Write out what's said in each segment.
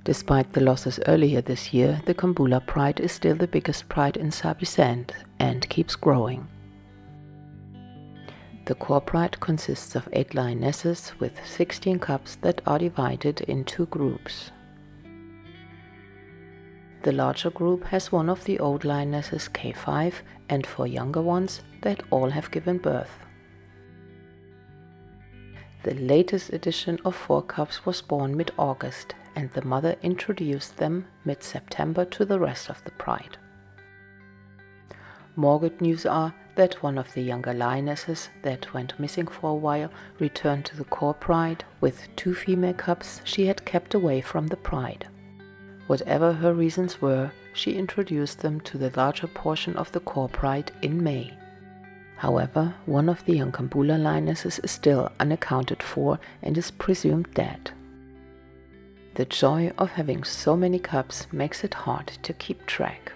Despite the losses earlier this year, the Kambula Pride is still the biggest pride in Sabi Sand and keeps growing. The core pride consists of 8 lionesses with 16 cubs that are divided in 2 groups. The larger group has one of the old lionesses K5 and 4 younger ones that all have given birth. The latest edition of 4 cubs was born mid-August, and the mother introduced them mid-September to the rest of the pride. More good news are that one of the younger lionesses that went missing for a while returned to the core pride with 2 female cubs she had kept away from the pride. Whatever her reasons were, she introduced them to the larger portion of the core pride in May. However, one of the young Kambula lionesses is still unaccounted for and is presumed dead. The joy of having so many cubs makes it hard to keep track.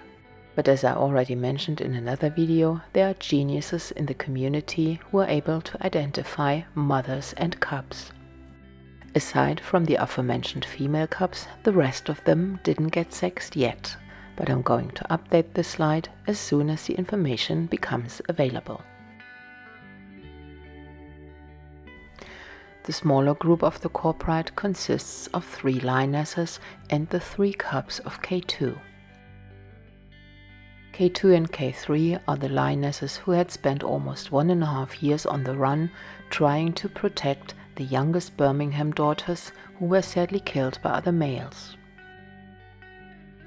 But as I already mentioned in another video, there are geniuses in the community who are able to identify mothers and cubs. Aside from the aforementioned female cubs, the rest of them didn't get sexed yet, but I'm going to update this slide as soon as the information becomes available. The smaller group of the core pride consists of 3 lionesses and the 3 cubs of K2. K2 and K3 are the lionesses who had spent almost 1.5 years on the run trying to protect the youngest Birmingham daughters who were sadly killed by other males.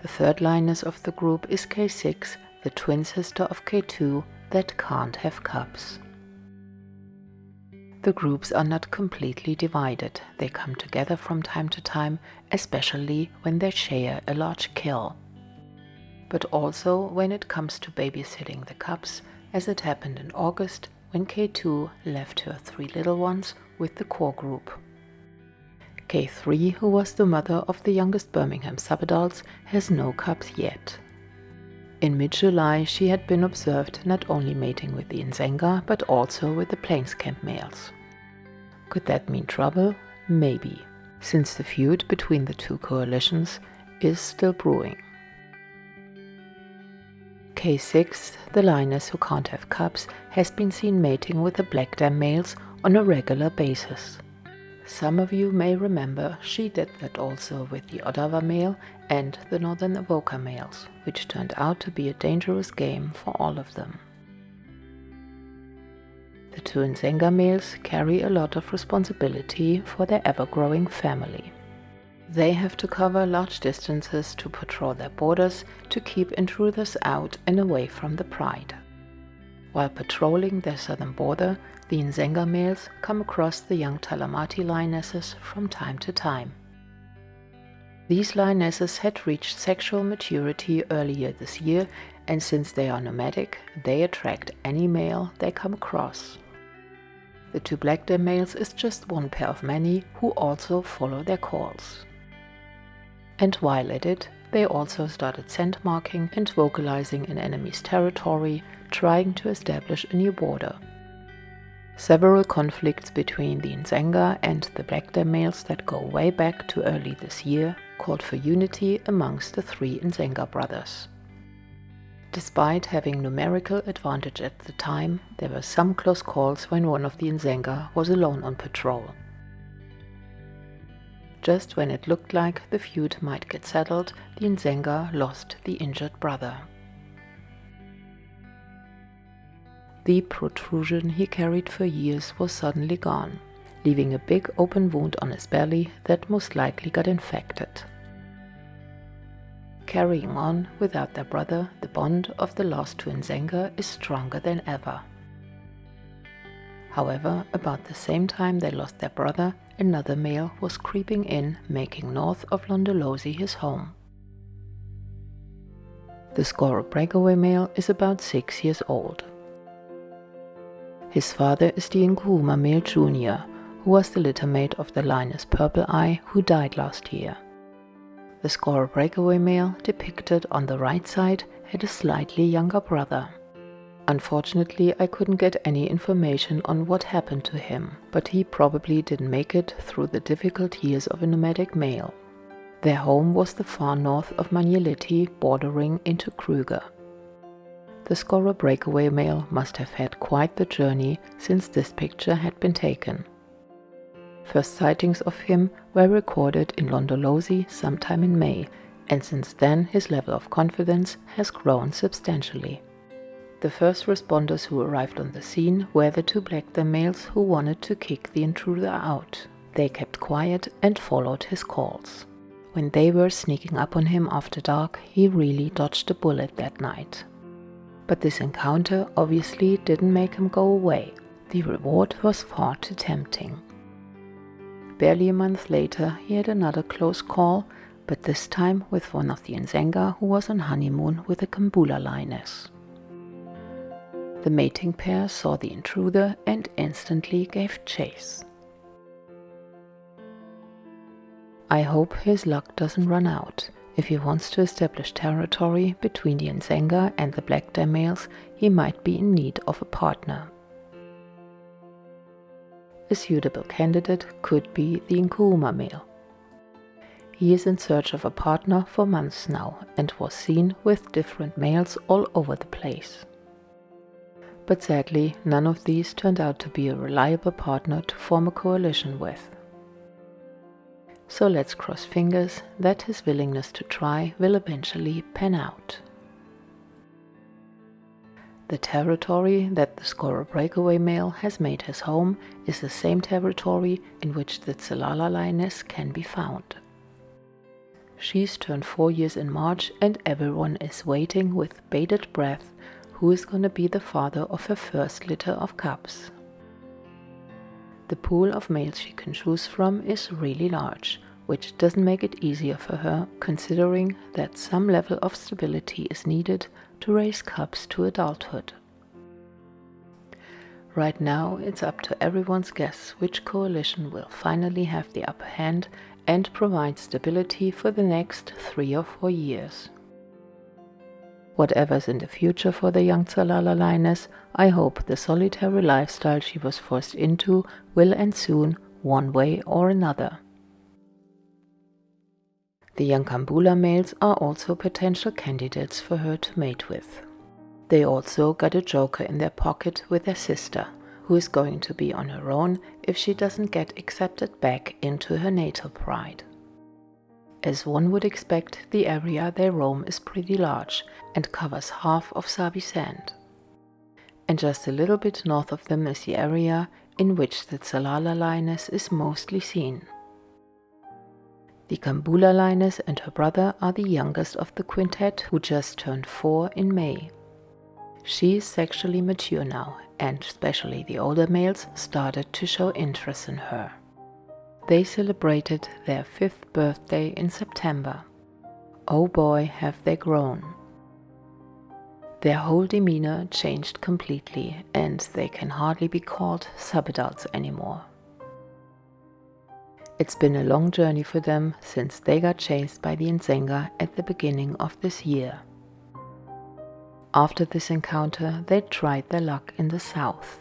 The third lioness of the group is K6, the twin sister of K2 that can't have cubs. The groups are not completely divided, they come together from time to time, especially when they share a large kill. But also when it comes to babysitting the cubs, as it happened in August when K2 left her 3 little ones with the core group. K3, who was the mother of the youngest Birmingham subadults, has no cubs yet. In mid-July she had been observed not only mating with the Inzanga but also with the Plainscamp males. Could that mean trouble? Maybe, since the feud between the 2 coalitions is still brewing. K6, the lioness who can't have cubs, has been seen mating with the Black Males on a regular basis. Some of you may remember she did that also with the Ottawa male and the Northern Avoca males, which turned out to be a dangerous game for all of them. The 2 Ndzengha Males carry a lot of responsibility for their ever-growing family. They have to cover large distances to patrol their borders to keep intruders out and away from the pride. While patrolling their southern border, the Ndzengha Males come across the young Talamati lionesses from time to time. These lionesses had reached sexual maturity earlier this year, and since they are nomadic, they attract any male they come across. The 2 Black Males is just one pair of many who also follow their calls. And while at it, they also started scent marking and vocalizing in enemy's territory, trying to establish a new border. Several conflicts between the Inzanga and the Black Males that go way back to early this year called for unity amongst the 3 Ndzengha brothers. Despite having numerical advantage at the time, there were some close calls when one of the Inzanga was alone on patrol. Just when it looked like the feud might get settled, the Inzanga lost the injured brother. The protrusion he carried for years was suddenly gone, leaving a big open wound on his belly that most likely got infected. Carrying on without their brother, the bond of the last 2 Ndzengha is stronger than ever. However, about the same time they lost their brother, another male was creeping in, making north of Londolozi his home. The Skorro breakaway male is about 6 years old. His father is the Nkhulu Males Jr., who was the littermate of the lioness Purple Eye, who died last year. The Skorro breakaway male, depicted on the right side, had a slightly younger brother. Unfortunately, I couldn't get any information on what happened to him, but he probably didn't make it through the difficult years of a nomadic male. Their home was the far north of Manyeliti, bordering into Kruger. The Skorro breakaway male must have had quite the journey since this picture had been taken. First sightings of him were recorded in Londolozi sometime in May, and since then his level of confidence has grown substantially. The first responders who arrived on the scene were the two black males who wanted to kick the intruder out. They kept quiet and followed his calls. When they were sneaking up on him after dark, he really dodged a bullet that night. But this encounter obviously didn't make him go away. The reward was far too tempting. Barely a month later, he had another close call, but this time with one of the Inzanga who was on honeymoon with a Kambula Lioness. The mating pair saw the intruder and instantly gave chase. I hope his luck doesn't run out. If he wants to establish territory between the Ndzengha and the black males, he might be in need of a partner. A suitable candidate could be the Nkhulu male. He is in search of a partner for months now and was seen with different males all over the place. But sadly, none of these turned out to be a reliable partner to form a coalition with. So let's cross fingers that his willingness to try will eventually pan out. The territory that the Skorro breakaway male has made his home is the same territory in which the Tsalala Lioness can be found. She's turned 4 years in March and everyone is waiting with bated breath who is going to be the father of her first litter of cubs. The pool of males she can choose from is really large, which doesn't make it easier for her, considering that some level of stability is needed to raise cubs to adulthood. Right now, it's up to everyone's guess which coalition will finally have the upper hand and provide stability for the next 3 or 4 years. Whatever's in the future for the young Tsalala Lioness, I hope the solitary lifestyle she was forced into will end soon, one way or another. The young Kambula males are also potential candidates for her to mate with. They also got a joker in their pocket with their sister, who is going to be on her own if she doesn't get accepted back into her natal pride. As one would expect, the area they roam is pretty large and covers half of Sabi Sand. And just a little bit north of them is the area in which the Tsalala Lioness is mostly seen. The Kambula Lioness and her brother are the youngest of the quintet, who just turned 4 in May. She is sexually mature now, and especially the older males started to show interest in her. They celebrated their 5th birthday in September. Oh boy, have they grown. Their whole demeanor changed completely, and they can hardly be called subadults anymore. It's been a long journey for them since they got chased by the Inzanga at the beginning of this year. After this encounter, they tried their luck in the south.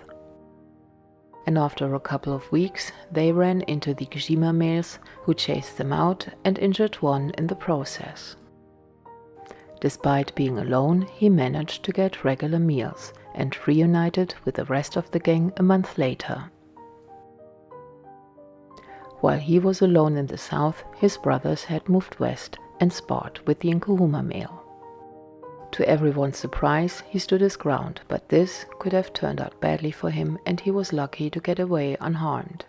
And after a couple of weeks, they ran into the Gijima Males, who chased them out and injured one in the process. Despite being alone, he managed to get regular meals and reunited with the rest of the gang a month later. While he was alone in the south, his brothers had moved west and sparred with the Nkhulu Male. To everyone's surprise, he stood his ground, but this could have turned out badly for him and he was lucky to get away unharmed.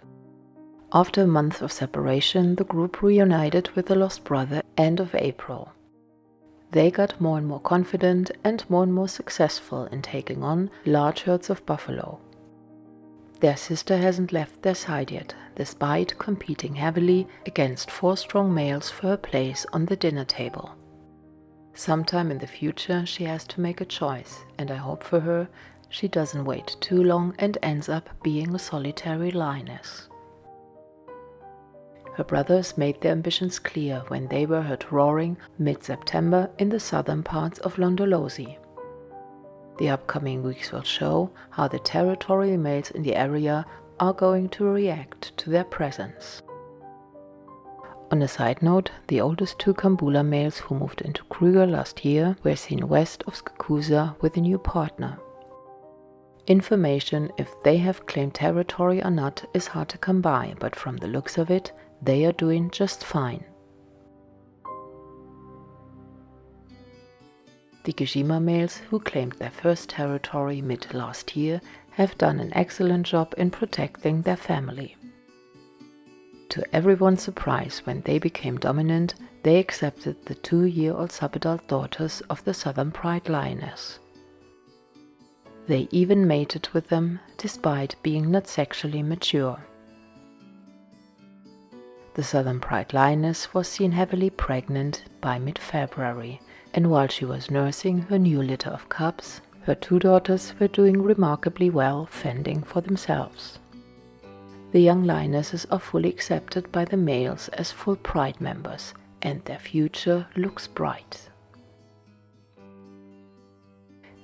After a month of separation, the group reunited with the lost brother end of April. They got more and more confident and more successful in taking on large herds of buffalo. Their sister hasn't left their side yet, despite competing heavily against 4 strong males for her place on the dinner table. Sometime in the future she has to make a choice, and I hope for her she doesn't wait too long and ends up being a solitary lioness. Her brothers made their ambitions clear when they were heard roaring mid-September in the southern parts of Londolozi. The upcoming weeks will show how the territorial males in the area are going to react to their presence. On a side note, the oldest two Kambula males who moved into Kruger last year were seen west of Skukuza with a new partner. Information if they have claimed territory or not is hard to come by, but from the looks of it, they are doing just fine. The Gijima Males, who claimed their first territory mid last year, have done an excellent job in protecting their family. To everyone's surprise, when they became dominant, they accepted the 2-year-old subadult daughters of the Southern Pride Lioness. They even mated with them, despite being not sexually mature. The Southern Pride Lioness was seen heavily pregnant by mid-February, and while she was nursing her new litter of cubs, her 2 daughters were doing remarkably well fending for themselves. The young lionesses are fully accepted by the males as full pride members, and their future looks bright.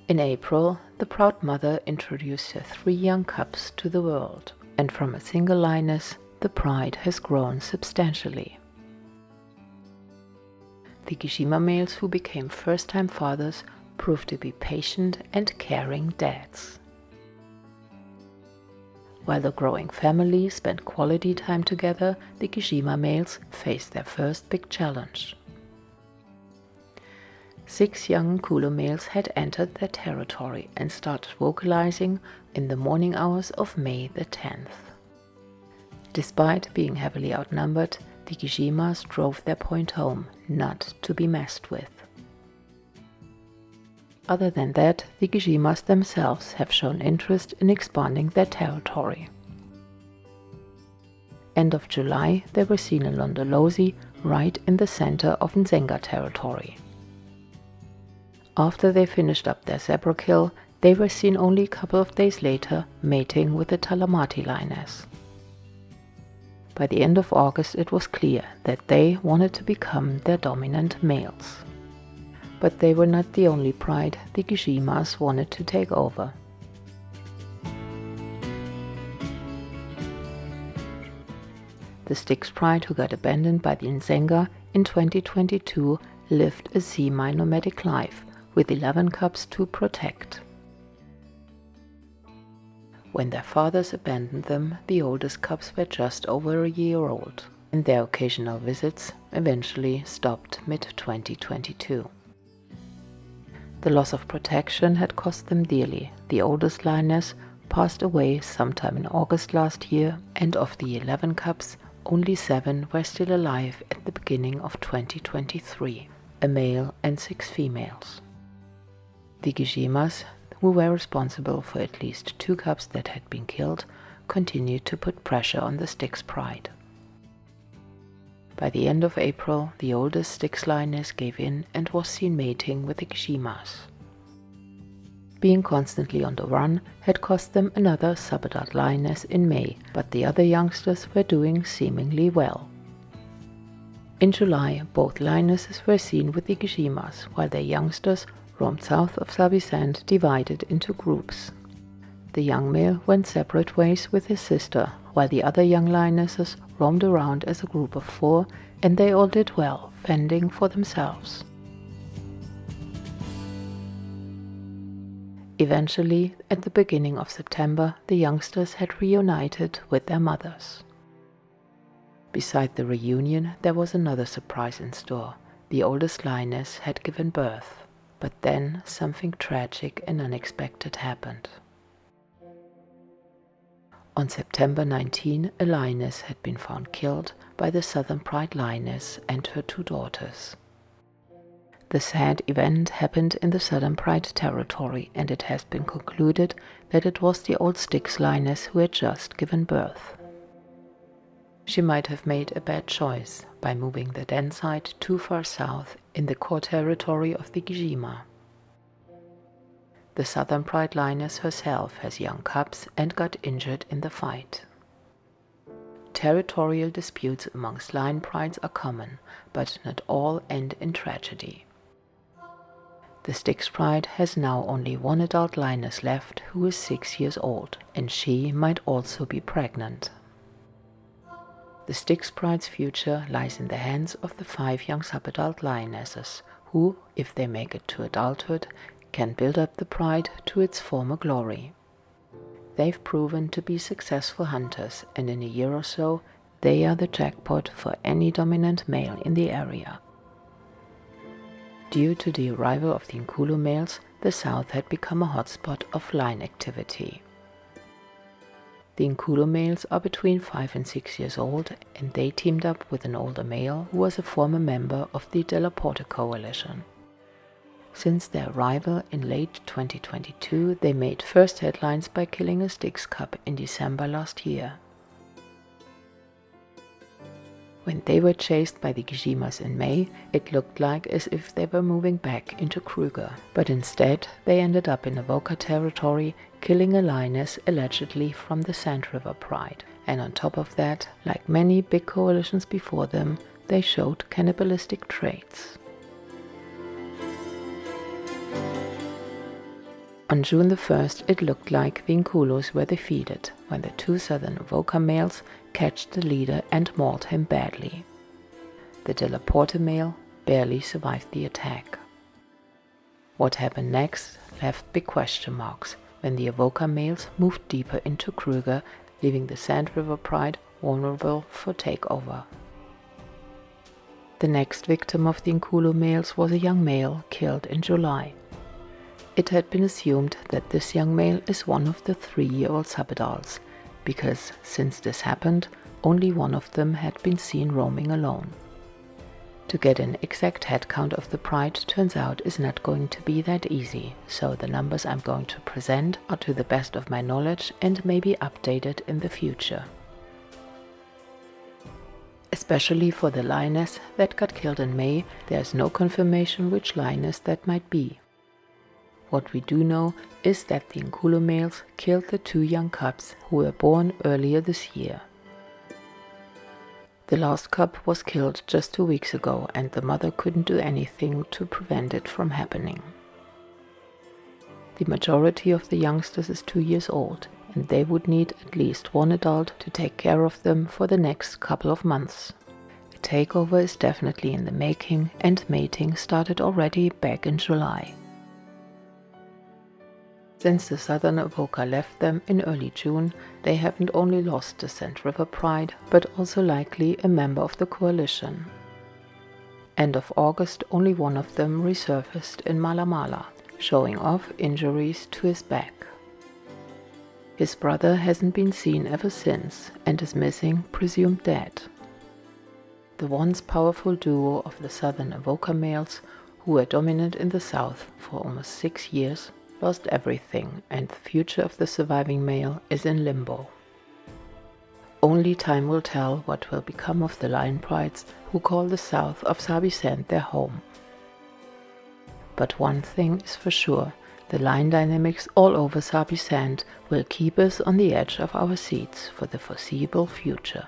In April, the proud mother introduced her 3 young cubs to the world, and from a single lioness, the pride has grown substantially. The Gijima Males, who became first-time fathers, proved to be patient and caring dads. While the growing family spent quality time together, the Gijima Males faced their first big challenge. 6 young Nkhulu Males had entered their territory and started vocalizing in the morning hours of May the 10th. Despite being heavily outnumbered, the Gijimas drove their point home, not to be messed with. Other than that, the Gijimas themselves have shown interest in expanding their territory. End of July, they were seen in Londolozi, right in the center of Ndzengha territory. After they finished up their zebra kill, they were seen only a couple of days later mating with the Tsalala Lioness. By the end of August, it was clear that they wanted to become their dominant males. But they were not the only pride the Gijimas wanted to take over. The Styx Pride, who got abandoned by the Inzanga in 2022, lived a semi-nomadic life with 11 cubs to protect. When their fathers abandoned them, the oldest cubs were just over a year old, and their occasional visits eventually stopped mid-2022. The loss of protection had cost them dearly. The oldest lioness passed away sometime in August last year, and of the 11 cubs, only 7 were still alive at the beginning of 2023, a male and 6 females. The Gijimas, who were responsible for at least 2 cubs that had been killed, continued to put pressure on the Styx Pride. By the end of April, the oldest Styx lioness gave in and was seen mating with the Kishimas. Being constantly on the run had cost them another subadult lioness in May, but the other youngsters were doing seemingly well. In July, both lionesses were seen with the Kishimas, while their youngsters roamed south of Sabi Sand, divided into groups. The young male went separate ways with his sister, while the other young lionesses roamed around as a group of 4, and they all did well, fending for themselves. Eventually, at the beginning of September, the youngsters had reunited with their mothers. Beside the reunion, there was another surprise in store. The oldest lioness had given birth, but then something tragic and unexpected happened. On September 19, a lioness had been found killed by the Southern Pride Lioness and her 2 daughters. The sad event happened in the Southern Pride territory, and it has been concluded that it was the old Styx lioness who had just given birth. She might have made a bad choice by moving the den site too far south in the core territory of the Gijima. The Southern Pride Lioness herself has young cubs and got injured in the fight. Territorial disputes amongst lion prides are common, but not all end in tragedy. The Styx Pride has now only 1 adult lioness left who is 6 years old, and she might also be pregnant. The Styx Pride's future lies in the hands of the 5 young subadult lionesses, who, if they make it to adulthood, can build up the pride to its former glory. They've proven to be successful hunters, and in a year or so, they are the jackpot for any dominant male in the area. Due to the arrival of the Nkhulu Males, the south had become a hotspot of lion activity. The Nkhulu Males are between 5 and 6 years old, and they teamed up with an older male who was a former member of the De La Porte coalition. Since their arrival in late 2022, they made first headlines by killing a Styx cub in December last year. When they were chased by the Gijimas in May, it looked like as if they were moving back into Kruger, but instead they ended up in Avoca territory, killing a lioness allegedly from the Sandriver Pride. And on top of that, like many big coalitions before them, they showed cannibalistic traits. On June the 1st, it looked like the Nkhulus were defeated when the 2 southern Avoca males catched the leader and mauled him badly. The De La Porte male barely survived the attack. What happened next left big question marks when the Avoca males moved deeper into Kruger, leaving the Sandriver Pride vulnerable for takeover. The next victim of the Nkhulu males was a young male killed in July. It had been assumed that this young male is one of the 3-year-old subadults, because since this happened, only one of them had been seen roaming alone. To get an exact head count of the pride turns out is not going to be that easy, so the numbers I'm going to present are to the best of my knowledge and may be updated in the future. Especially for the lioness that got killed in May, there is no confirmation which lioness that might be. What we do know is that the Nkhulu males killed the 2 young cubs who were born earlier this year. The last cub was killed just 2 weeks ago, and the mother couldn't do anything to prevent it from happening. The majority of the youngsters is 2 years old, and they would need at least 1 adult to take care of them for the next couple of months. A takeover is definitely in the making, and mating started already back in July. Since the southern Avoca left them in early June, they haven't only lost the Sandriver Pride, but also likely a member of the coalition. End of August, only one of them resurfaced in Mala, showing off injuries to his back. His brother hasn't been seen ever since and is missing, presumed dead. The once powerful duo of the southern Avoca males, who were dominant in the south for almost 6 years, lost everything, and the future of the surviving male is in limbo. Only time will tell what will become of the lion prides who call the south of Sabi Sand their home. But one thing is for sure, the lion dynamics all over Sabi Sand will keep us on the edge of our seats for the foreseeable future.